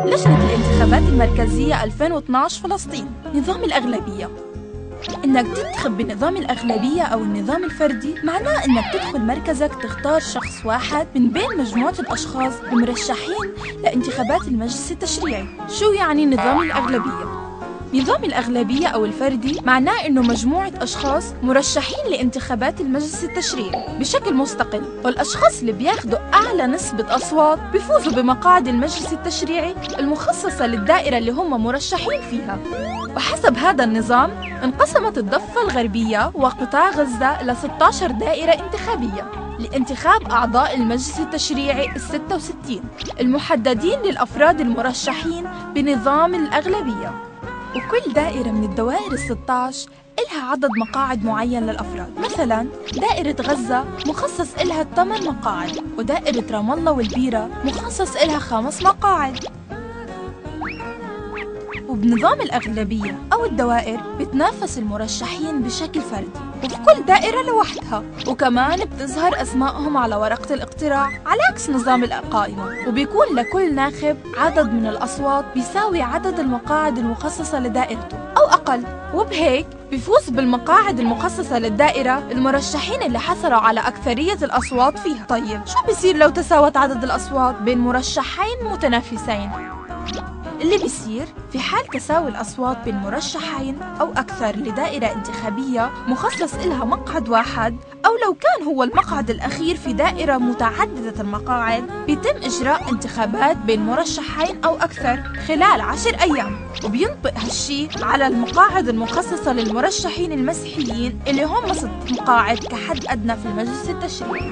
لجنة الانتخابات المركزية 2012 فلسطين. نظام الأغلبية. إنك تنتخب بنظام الأغلبية أو النظام الفردي معناه إنك تدخل مركزك تختار شخص واحد من بين مجموعة الأشخاص المرشحين لانتخابات المجلس التشريعي. شو يعني نظام الأغلبية؟ نظام الأغلبية أو الفردي معناه إنه مجموعة أشخاص مرشحين لانتخابات المجلس التشريعي بشكل مستقل، والأشخاص اللي بياخدوا أعلى نسبة أصوات بيفوزوا بمقاعد المجلس التشريعي المخصصة للدائرة اللي هم مرشحين فيها. وحسب هذا النظام انقسمت الضفة الغربية وقطاع غزة إلى 16 دائرة انتخابية لانتخاب أعضاء المجلس التشريعي ال66 المحددين للأفراد المرشحين بنظام الأغلبية. وكل دائرة من الدوائر ال16 إلها عدد مقاعد معين للأفراد. مثلا دائرة غزة مخصص إلها 8 مقاعد، ودائرة رام الله والبيرة مخصص إلها 5 مقاعد. وبنظام الأغلبية أو الدوائر بتنافس المرشحين بشكل فردي وفي كل دائرة لوحدها، وكمان بتظهر أسمائهم على ورقة الاقتراع على عكس نظام القائمة، وبيكون لكل ناخب عدد من الأصوات بيساوي عدد المقاعد المخصصة لدائرته أو أقل، وبهيك بيفوز بالمقاعد المخصصة للدائرة المرشحين اللي حصلوا على أكثرية الأصوات فيها. طيب شو بيصير لو تساوت عدد الأصوات بين مرشحين متنافسين؟ اللي بيصير في حال تساوي الأصوات بين مرشحين أو أكثر لدائرة انتخابية مخصص إلها مقعد واحد، أو لو كان هو المقعد الأخير في دائرة متعددة المقاعد، بيتم إجراء انتخابات بين مرشحين أو أكثر خلال 10 أيام، وبينطبق هالشي على المقاعد المخصصة للمرشحين المسيحيين اللي هم 6 مقاعد كحد أدنى في المجلس التشريعي.